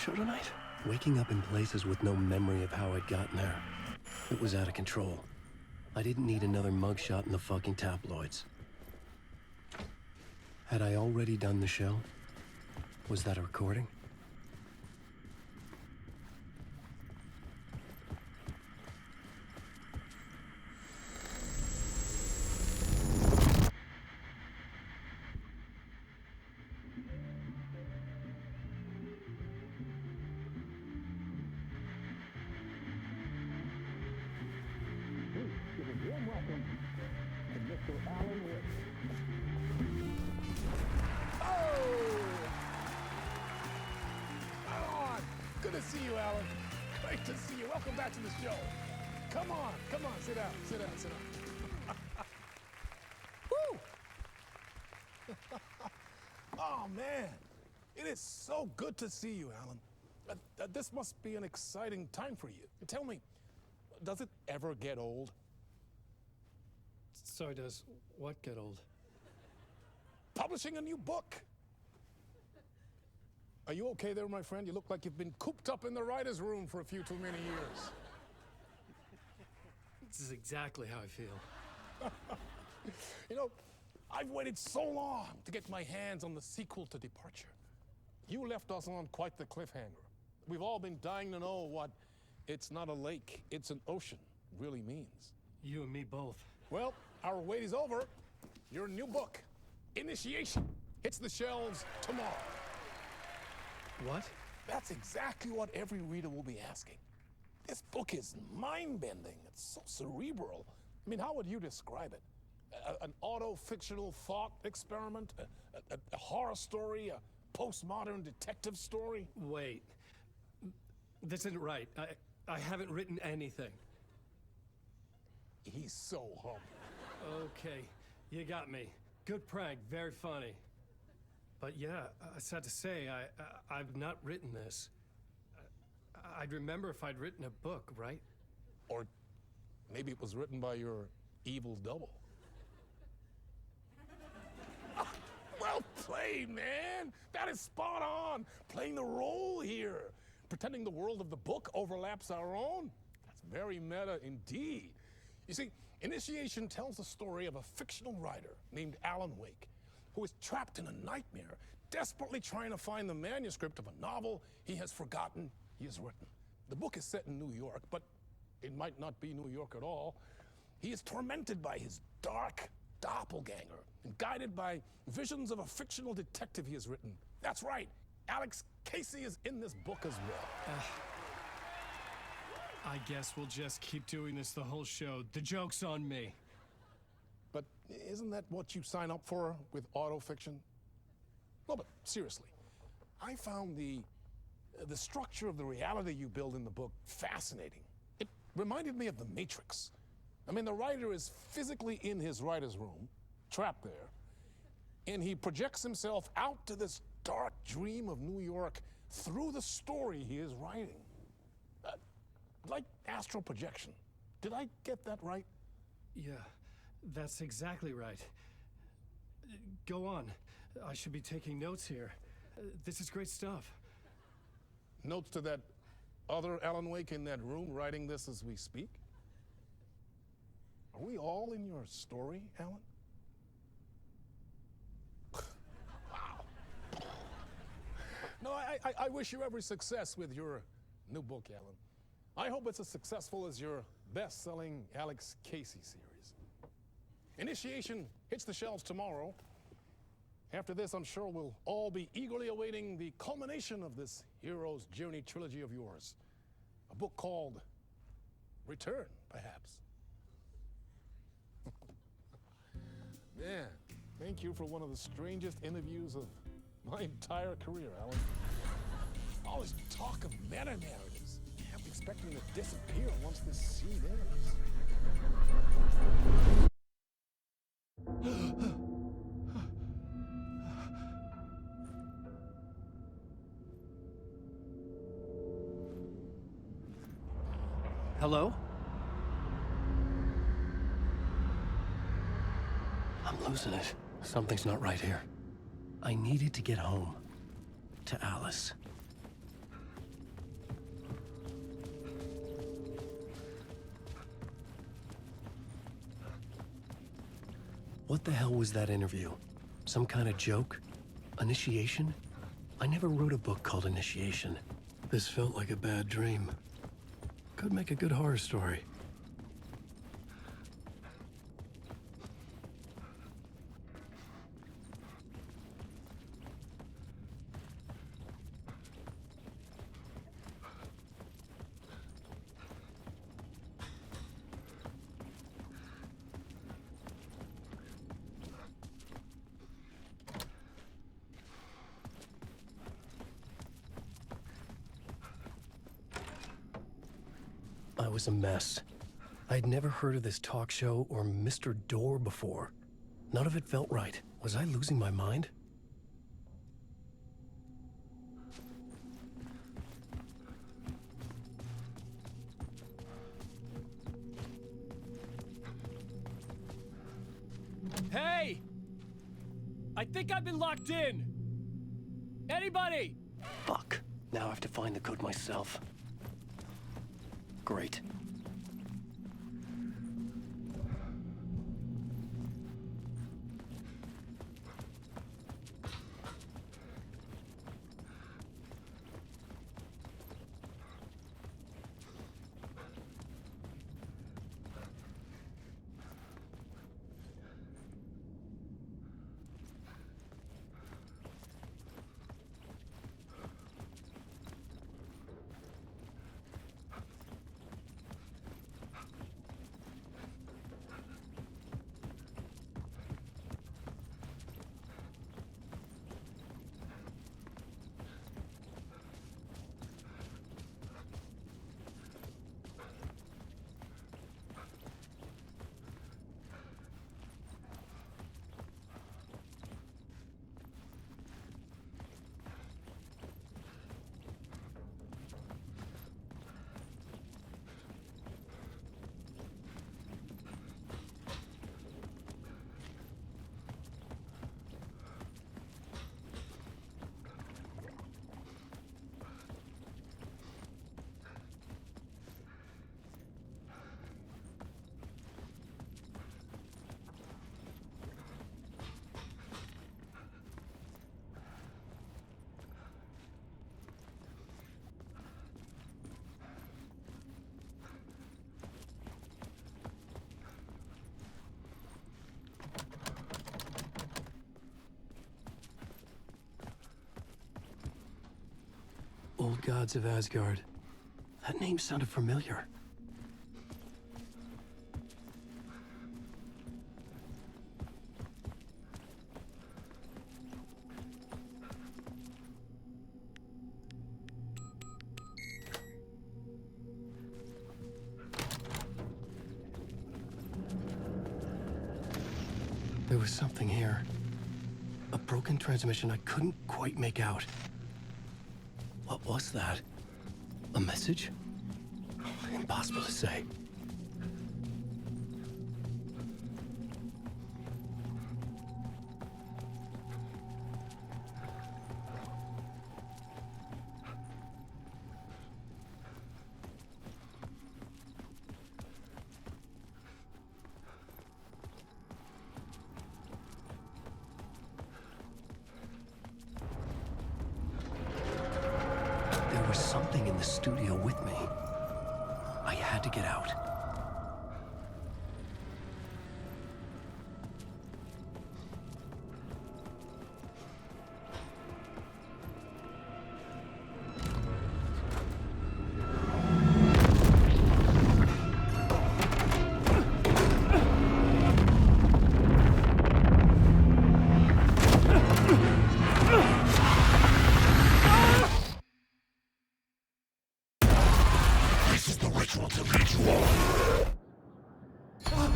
show tonight? Waking up in places with no memory of how I'd gotten there. It was out of control. I didn't need another mugshot in the fucking tabloids. Had I already done the show? Was that a recording? Give a warm welcome to Mr. Alan Wake. Oh! Right on! Good to see you, Alan. Great to see you. Welcome back to the show. Come on, sit down, sit down, sit down. Woo! Oh, man. It is so good to see you, Alan. This must be an exciting time for you. Tell me, does it ever get old? Sorry, does what get old? Publishing a new book. Are you okay there, my friend? You look like you've been cooped up in the writer's room for a few too many years. This is exactly how I feel. You know, I've waited so long to get my hands on the sequel to Departure. You left us on quite the cliffhanger. We've all been dying to know what "it's not a lake, it's an ocean" really means. You and me both. Well, our wait is over. Your new book, Initiation, hits the shelves tomorrow. What? That's exactly what every reader will be asking. This book is mind-bending. It's so cerebral. I mean, how would you describe it? An auto-fictional thought experiment? A horror story? A postmodern detective story? Wait. This isn't right. I haven't written anything. He's so humble. Okay, you got me. Good prank, very funny. But yeah, sad to say, I've not written this. I'd remember if I'd written a book, right? Or maybe it was written by your evil double. Well played, man. That is spot on. Playing the role here. Pretending the world of the book overlaps our own. That's very meta indeed. You see, Initiation tells the story of a fictional writer named Alan Wake, who is trapped in a nightmare, desperately trying to find the manuscript of a novel he has forgotten he has written. The book is set in New York, but it might not be New York at all. He is tormented by his dark doppelganger and guided by visions of a fictional detective he has written. That's right, Alex Casey is in this book as well. I guess we'll just keep doing this the whole show. The joke's on me. But isn't that what you sign up for with autofiction? No, but seriously, I found the structure of the reality you build in the book fascinating. It reminded me of The Matrix. I mean, the writer is physically in his writer's room, trapped there, and he projects himself out to this dark dream of New York through the story he is writing. Like astral projection. Did I get that right? Yeah, that's exactly right. Go on. I should be taking notes here. This is great stuff. Notes to that other Alan Wake in that room writing this as we speak? Are we all in your story, Alan? Wow. No, I wish you every success with your new book, Alan. I hope it's as successful as your best-selling Alex Casey series. Initiation hits the shelves tomorrow. After this, I'm sure we'll all be eagerly awaiting the culmination of this hero's journey trilogy of yours. A book called Return, perhaps. Man, thank you for one of the strangest interviews of my entire career, Alan. All this talk of meta-narratives. I'm expecting to disappear once this scene ends. Hello? I'm losing it. Something's not right here. I needed to get home. To Alice. What the hell was that interview? Some kind of joke? Initiation? I never wrote a book called Initiation. This felt like a bad dream. Could make a good horror story. I was a mess. I'd never heard of this talk show or Mr. Door before. None of it felt right. Was I losing my mind? Hey! I think I've been locked in! Anybody? Fuck. Now I have to find the code myself. Great. Old Gods of Asgard. That name sounded familiar. There was something here. A broken transmission I couldn't quite make out. What was that? A message? Impossible to say. There was something in the studio with me. I had to get out. This is the ritual to lead you on.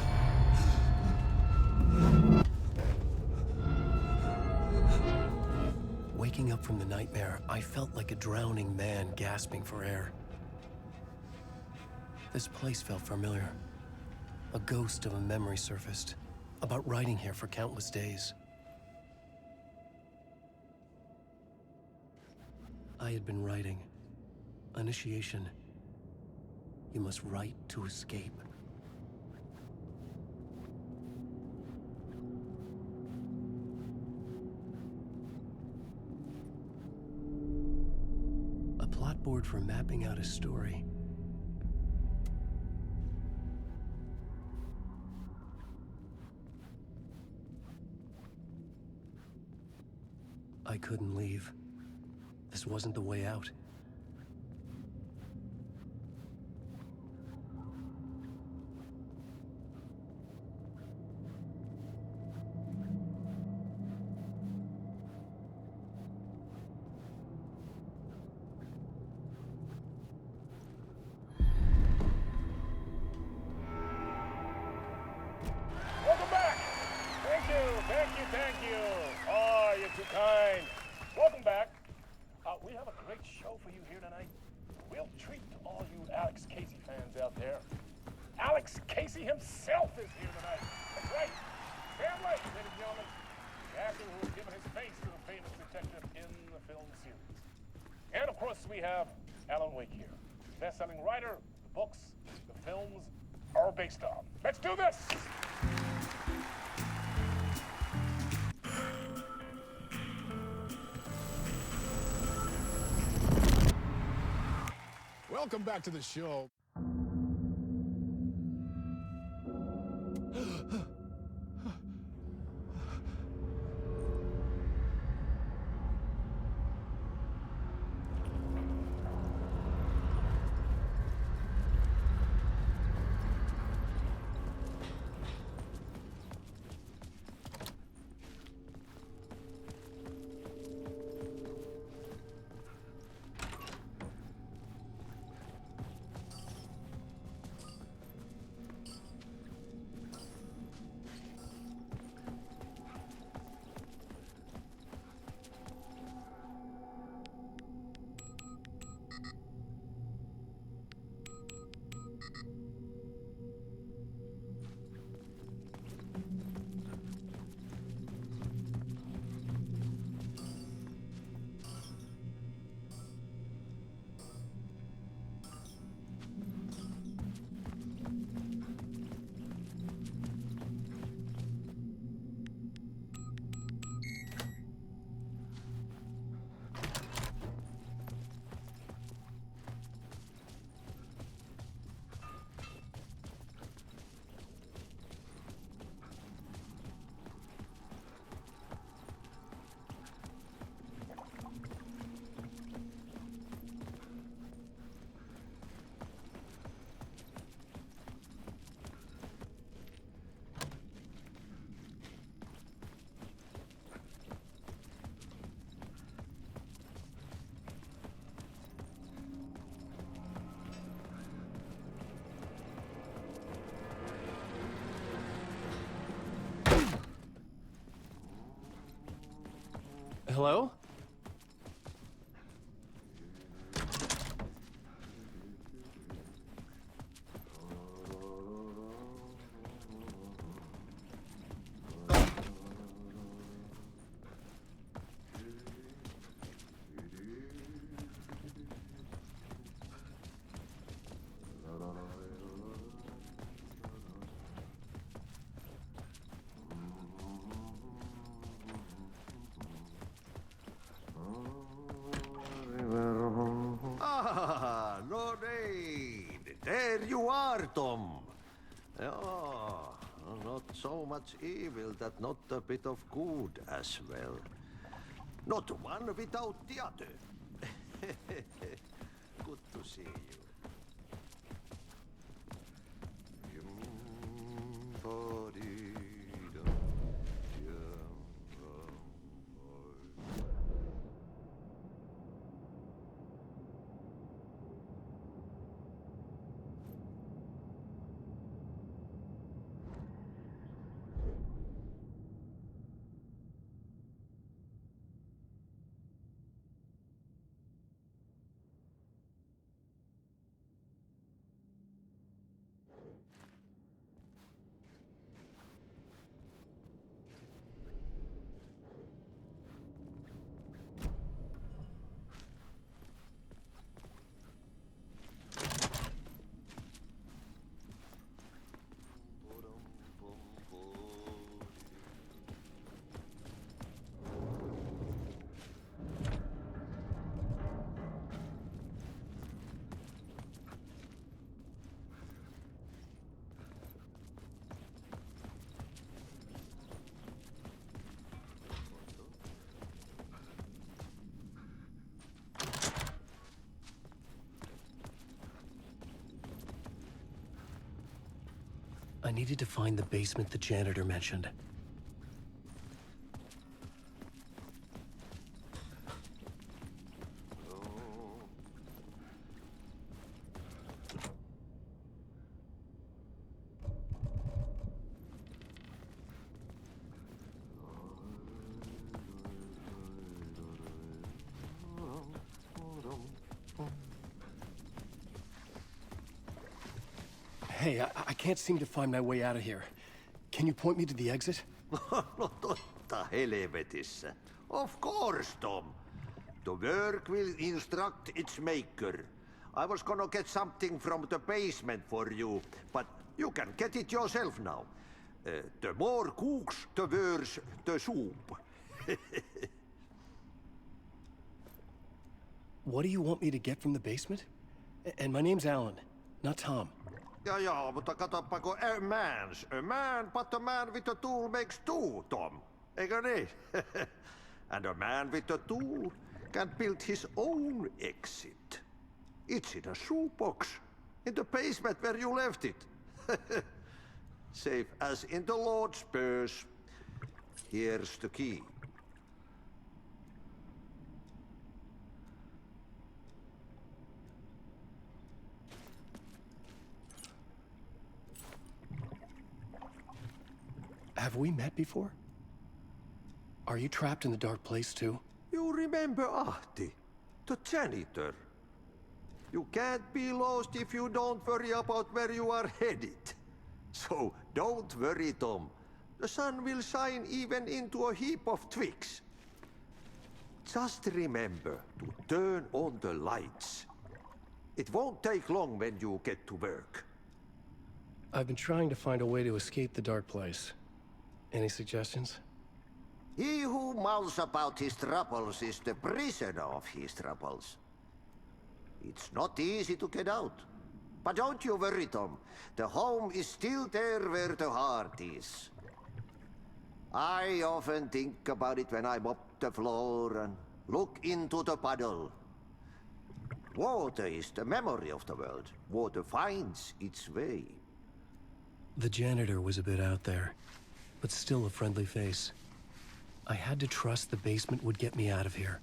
Waking up from the nightmare, I felt like a drowning man gasping for air. This place felt familiar. A ghost of a memory surfaced, about writing here for countless days. I had been writing. Initiation. You must write to escape. springboard for mapping out a story. I couldn't leave. This wasn't the way out. Welcome back! Thank you. Oh, you're too kind. Welcome back. We have a great show for you here tonight. Real treat to all you Alex Casey fans out there. Alex Casey himself is here tonight. That's right. Sam Lake, ladies and gentlemen. The actor who has given his face to the famous detective in the film series. And of course, we have Alan Wake here. Best-selling writer, the books, the films are based on. Let's do this! Welcome back to the show. Hello? Ah, Lorraine! There you are, Tom. Oh, not so much evil that not a bit of good as well. Not one without the other. Good to see you. I needed to find the basement the janitor mentioned. Hey, I can't seem to find my way out of here. Can you point me to the exit? No totta helvetissä. Of course, Tom. The work will instruct its maker. I was gonna get something from the basement for you, but you can get it yourself now. The more cooks, the worse the soup. What do you want me to get from the basement? And my name's Alan, not Tom. Ja, mutta katoppa kun a man, but a man with a tool makes two, Tom. Eikö niin? And a man with a tool can build his own exit. It's in a shoebox, in the basement where you left it. Safe as in the Lord's purse. Here's the key. Have we met before? Are you trapped in the dark place too? You remember Ahti, the janitor. You can't be lost if you don't worry about where you are headed. So don't worry, Tom. The sun will shine even into a heap of twigs. Just remember to turn on the lights. It won't take long when you get to work. I've been trying to find a way to escape the dark place. Any suggestions? He who mouths about his troubles is the prisoner of his troubles. It's not easy to get out. But don't you worry, Tom. The home is still there where the heart is. I often think about it when I mop the floor and look into the puddle. Water is the memory of the world. Water finds its way. The janitor was a bit out there, but still a friendly face. I had to trust the basement would get me out of here.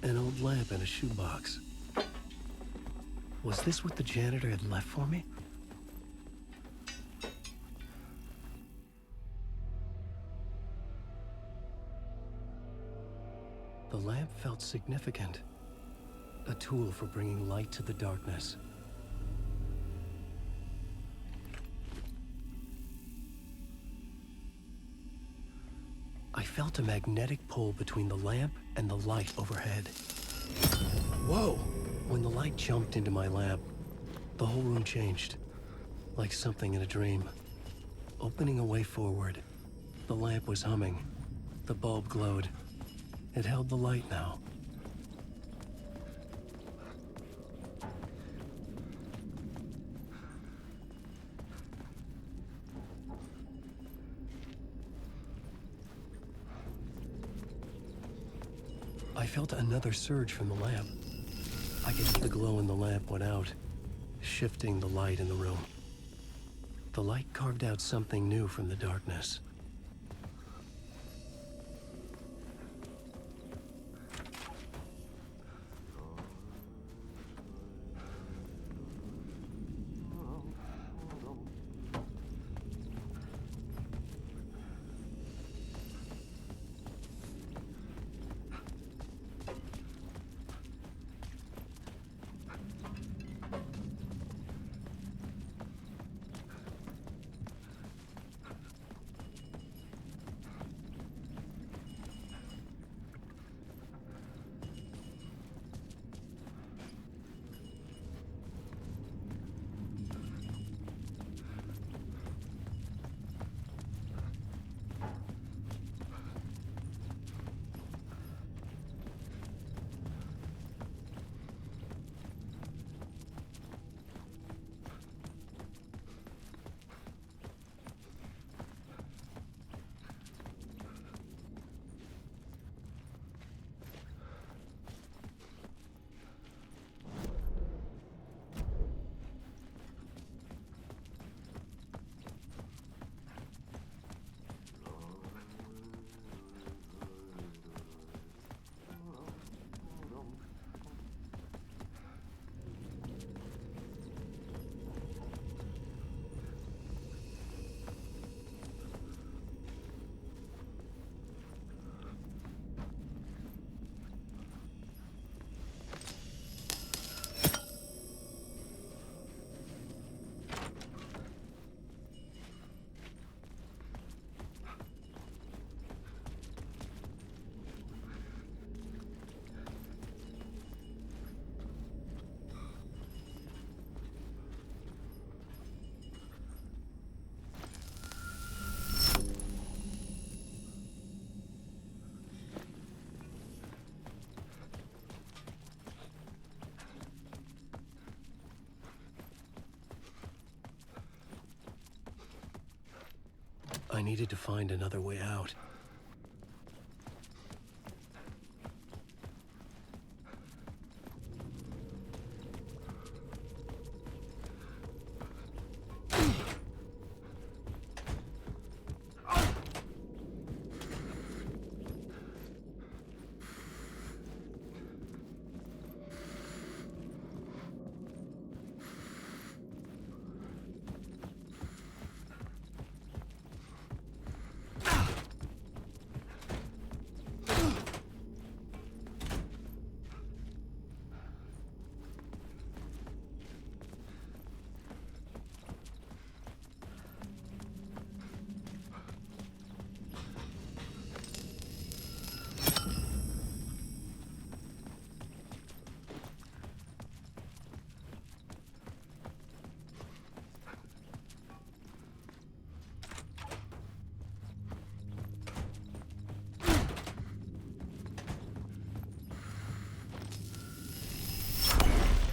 An old lamp in a shoebox. Was this what the janitor had left for me? The lamp felt significant. A tool for bringing light to the darkness. I felt a magnetic pull between the lamp and the light overhead. Whoa! When the light jumped into my lamp, the whole room changed, like something in a dream. Opening a way forward, the lamp was humming. The bulb glowed. It held the light now. I felt another surge from the lamp. I could see the glow in the lamp went out, shifting the light in the room. The light carved out something new from the darkness. I needed to find another way out.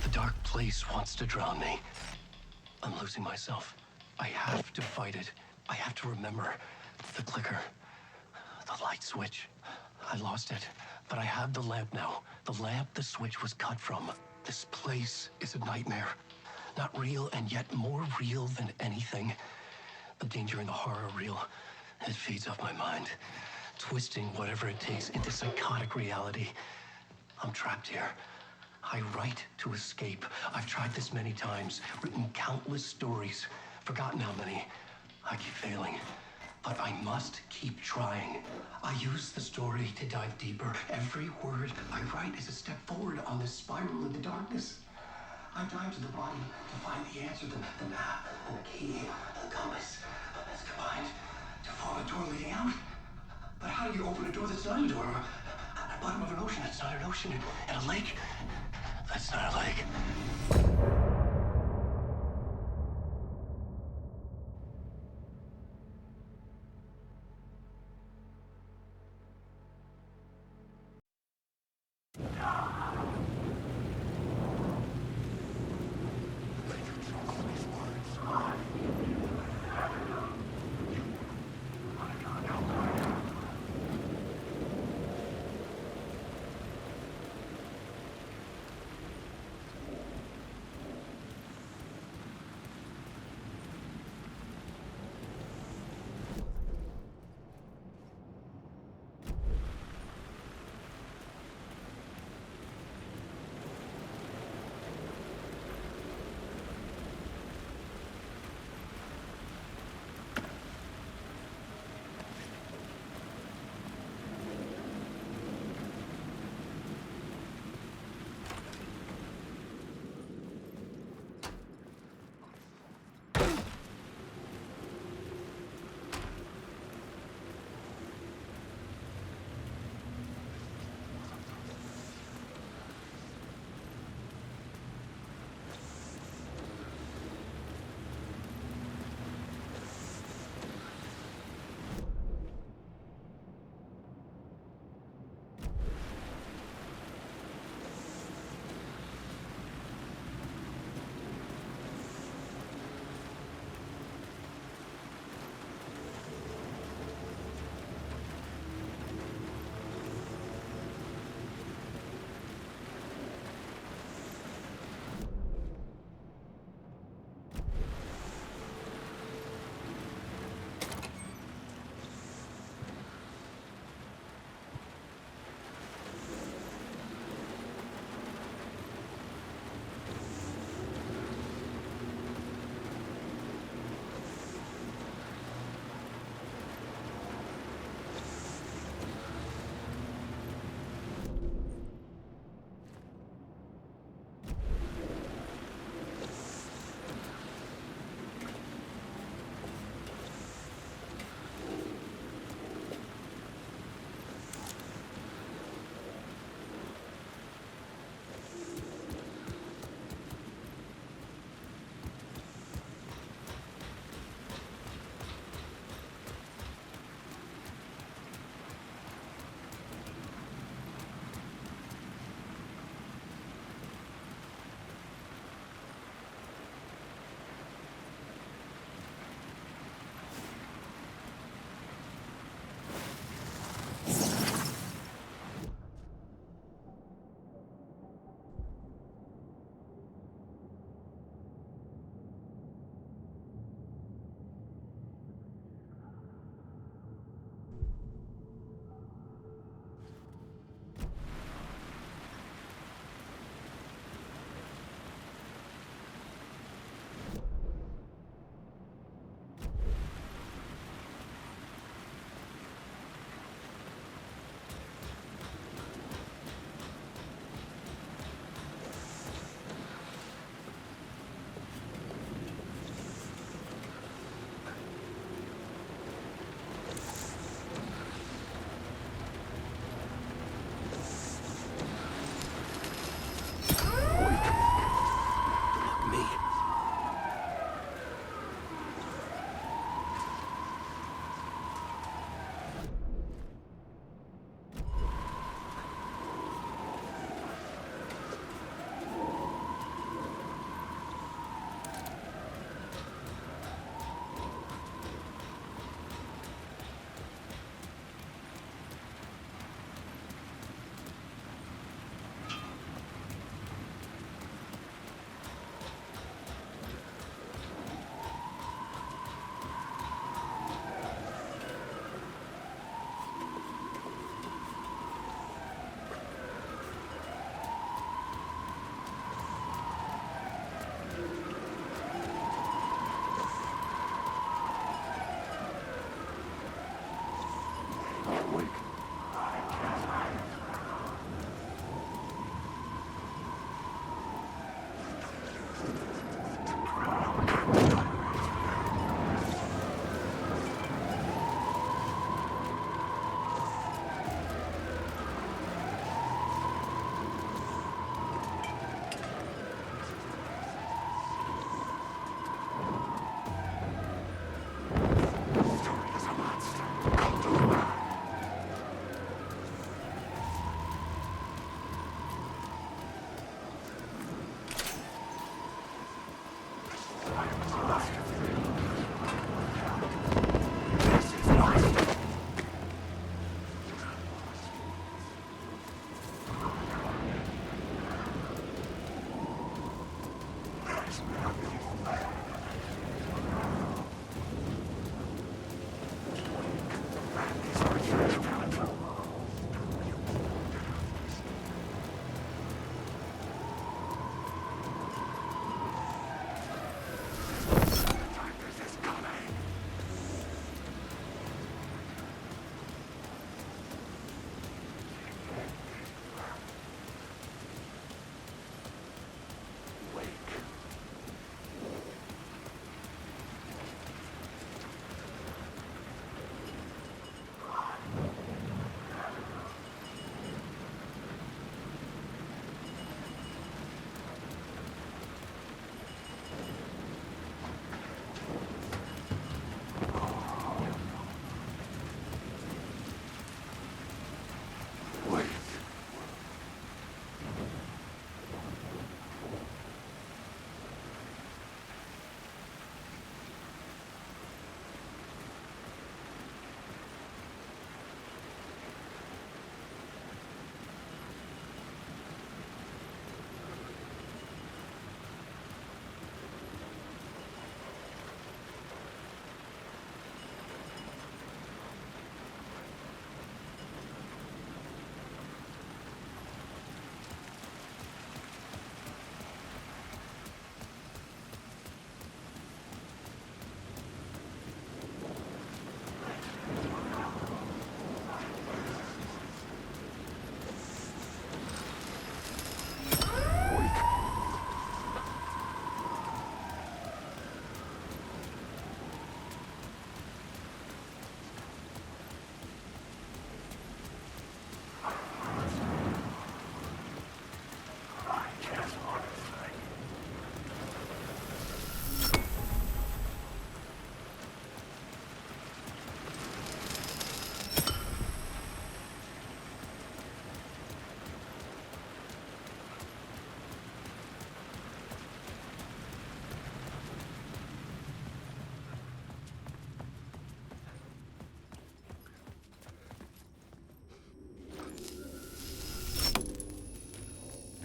The dark place wants to drown me. I'm losing myself. I have to fight it. I have to remember the clicker, the light switch. I lost it, but I have the lamp now. The lamp the switch was cut from. This place is a nightmare. Not real, and yet more real than anything. The danger and the horror are real. It feeds off my mind, twisting whatever it takes into psychotic reality. I'm trapped here. I write to escape. I've tried this many times, written countless stories, forgotten how many. I keep failing, but I must keep trying. I use the story to dive deeper. Every word I write is a step forward on this spiral in the darkness. I dive to the bottom to find the answer, the map, and the key, and the compass. It's combined to form a door leading out. But how do you open a door that's not a door? At the bottom of an ocean that's not an ocean, and a lake that's not a lake.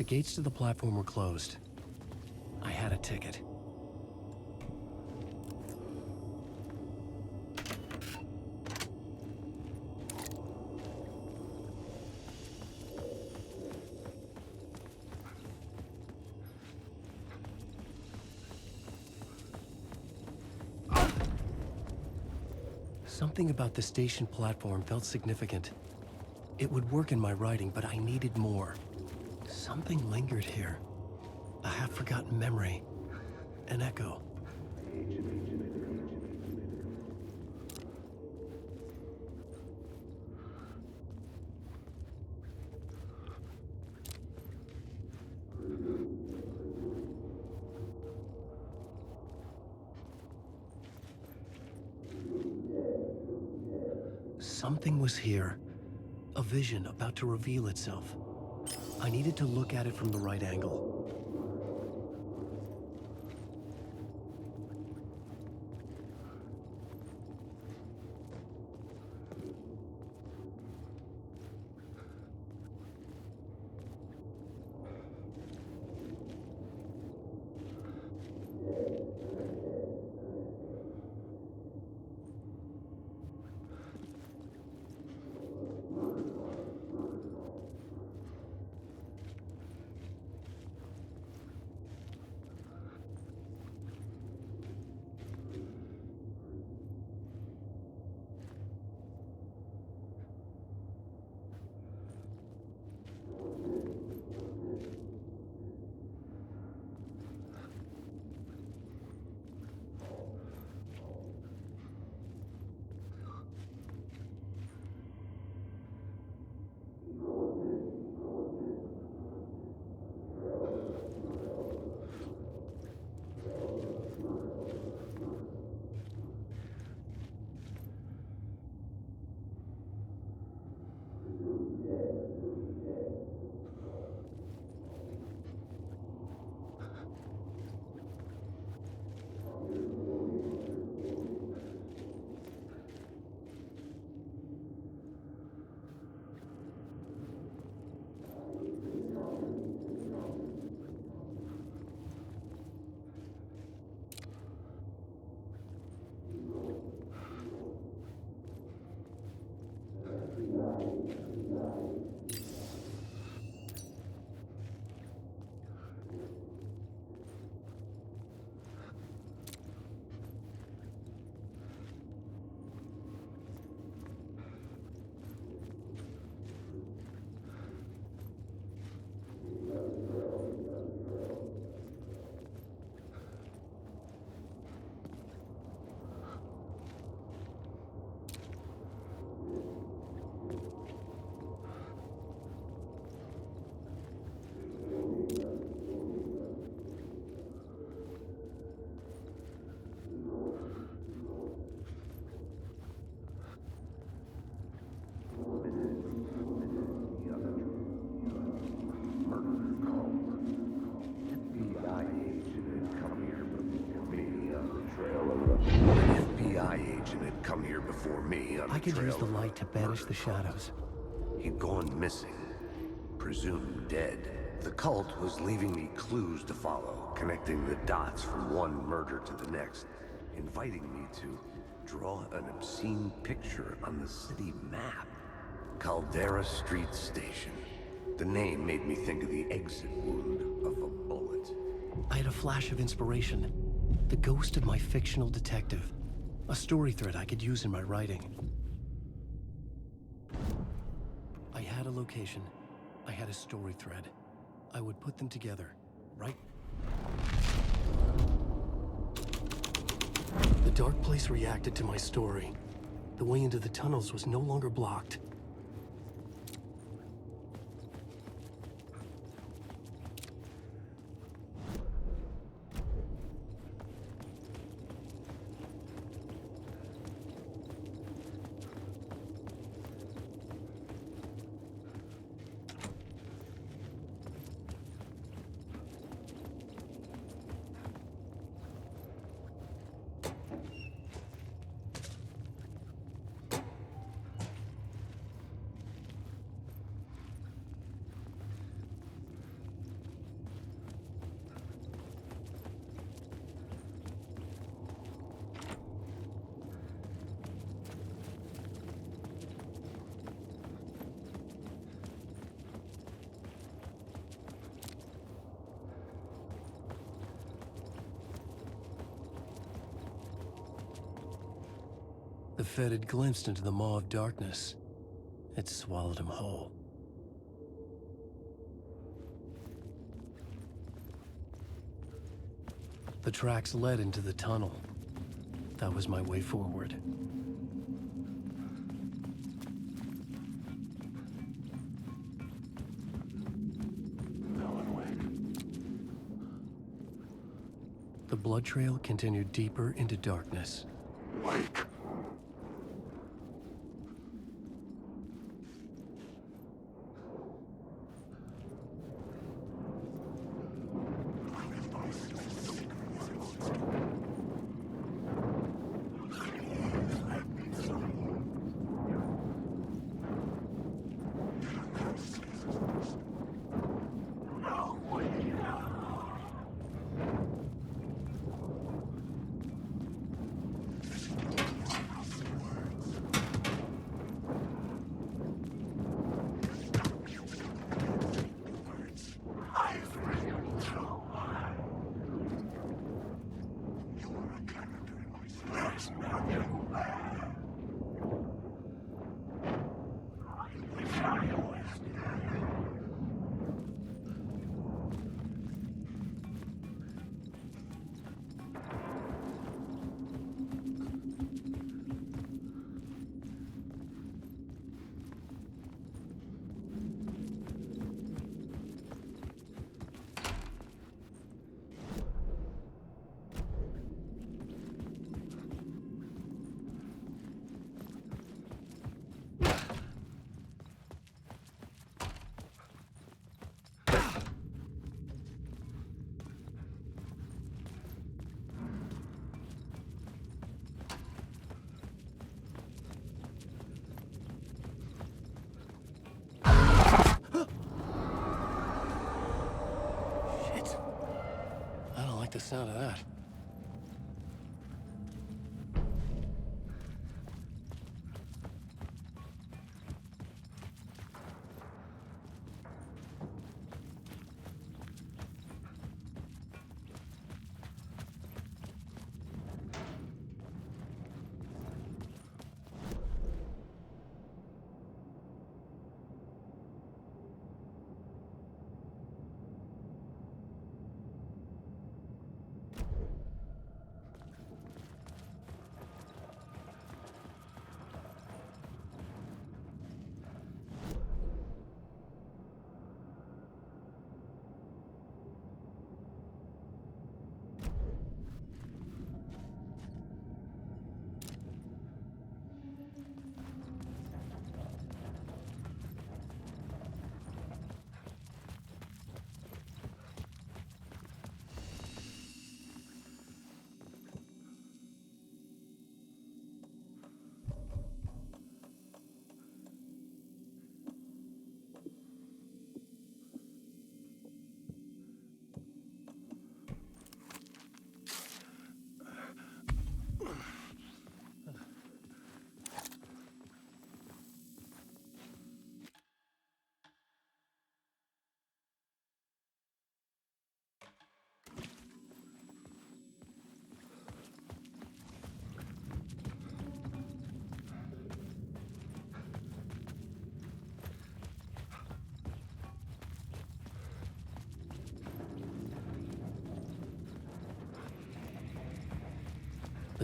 The gates to the platform were closed. I had a ticket. Something about the station platform felt significant. It would work in my writing, but I needed more. Something lingered here. A half-forgotten memory. An echo. Something was here. A vision about to reveal itself. I needed to look at it from the right angle. come here before me on I the could trail use the of light to banish the shadows. He'd gone missing, presumed dead. The cult was leaving me clues to follow, connecting the dots from one murder to the next, inviting me to draw an obscene picture on the city map. Caldera Street Station. The name made me think of the exit wound of a bullet. I had a flash of inspiration. The ghost of my fictional detective. A story thread I could use in my writing. I had a location. I had a story thread. I would put them together, right? The dark place reacted to my story. The way into the tunnels was no longer blocked. The Fed had glimpsed into the maw of darkness. It swallowed him whole. The tracks led into the tunnel. That was my way forward. The blood trail continued deeper into darkness. Wake! The sound of that.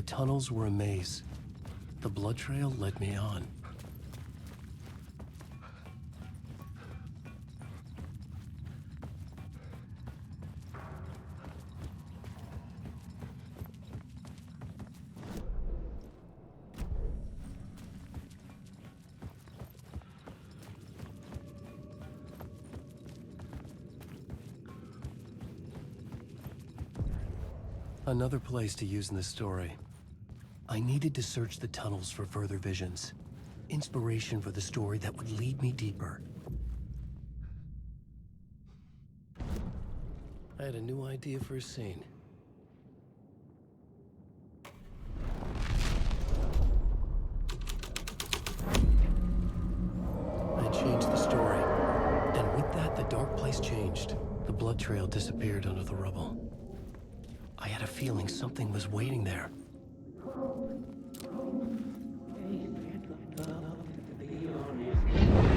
tunnels were a maze. The blood trail led me on. Another place to use in the story. I needed to search the tunnels for further visions. Inspiration for the story that would lead me deeper. I had a new idea for a scene. I changed the story. And with that, the dark place changed. The blood trail disappeared under the rubble. I had a feeling something was waiting there.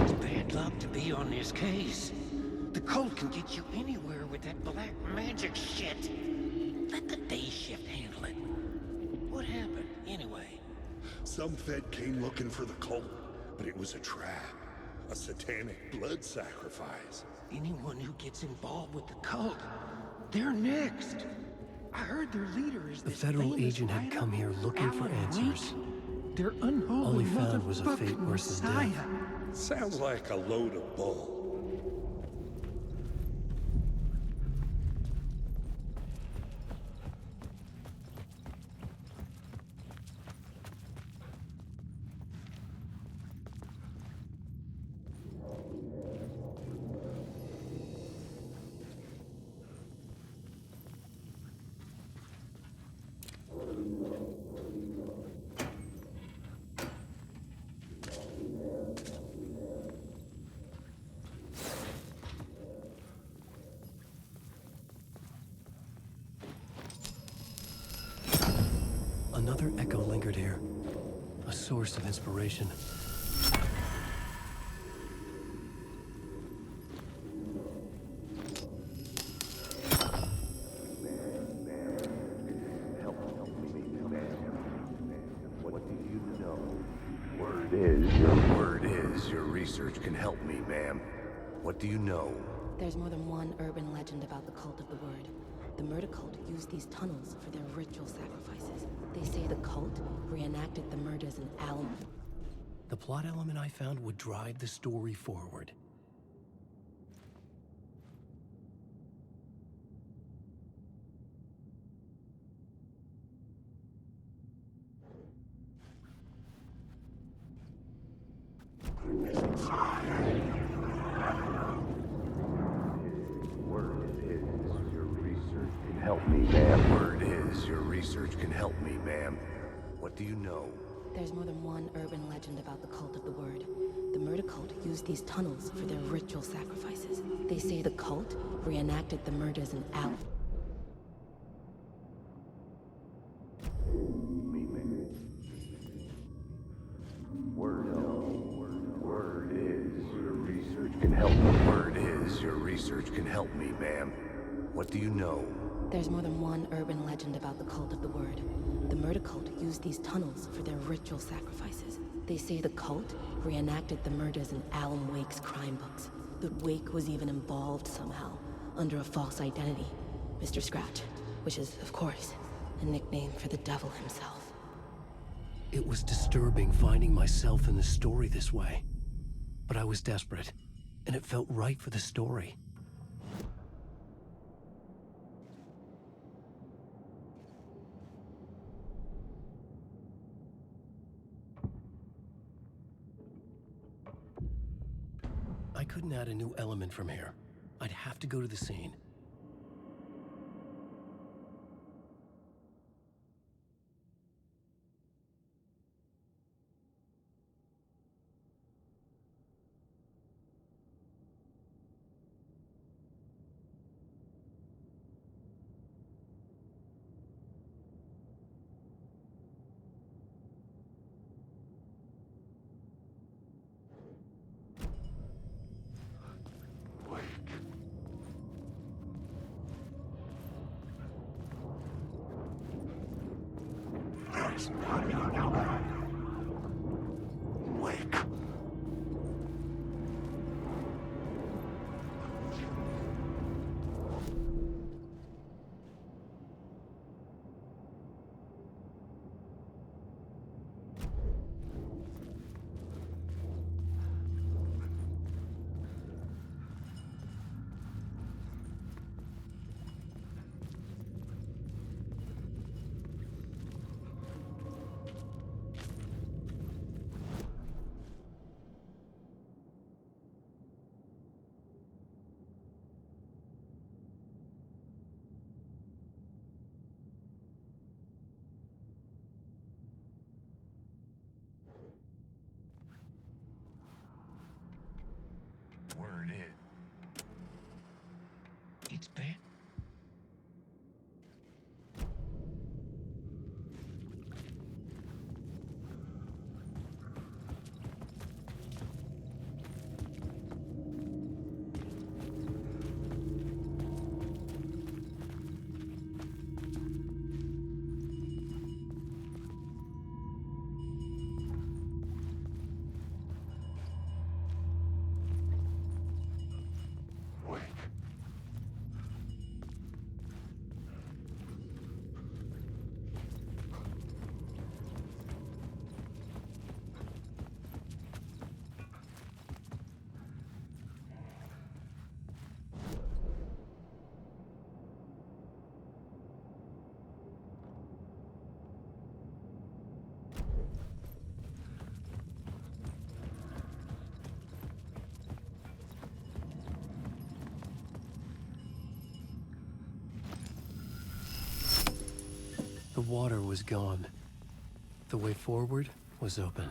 It's bad luck to be on this case. The cult can get you anywhere with that black magic shit. Let the day shift handle it. What happened, anyway? Some Fed came looking for the cult, but it was a trap. A satanic blood sacrifice. Anyone who gets involved with the cult, they're next. I heard their leader is The this federal famous agent had writer, come here looking for Alan answers. Wake. Their unholy All he found was a fate motherfucking worse than Messiah. death. Sounds like a load of bull. Another echo lingered here, a source of inspiration. Word is, your research can help me, ma'am. What do you know? There's more than one urban legend about the Cult of the Word. The murder cult used these tunnels for their ritual sacrifices. They say the cult reenacted the murders in Alamo. The plot element I found would drive the story forward. Help me, ma'am. Word is, your research can help me, ma'am. What do you know? There's more than one urban legend about the Cult of the Word. The murder cult used these tunnels for their ritual sacrifices. They say the cult reenacted the murders in Alamo. Word is, your research can help me. Word is, your research can help me, ma'am. What do you know? There's more than one urban legend about the Cult of the Word. The murder cult used these tunnels for their ritual sacrifices. They say the cult reenacted the murders in Alan Wake's crime books. That Wake was even involved somehow, under a false identity. Mr. Scratch, which is, of course, a nickname for the devil himself. It was disturbing finding myself in the story this way. But I was desperate, and it felt right for the story. I couldn't add a new element from here. I'd have to go to the scene. Wake. Word it. It's bad. Wake. The water was gone. The way forward was open.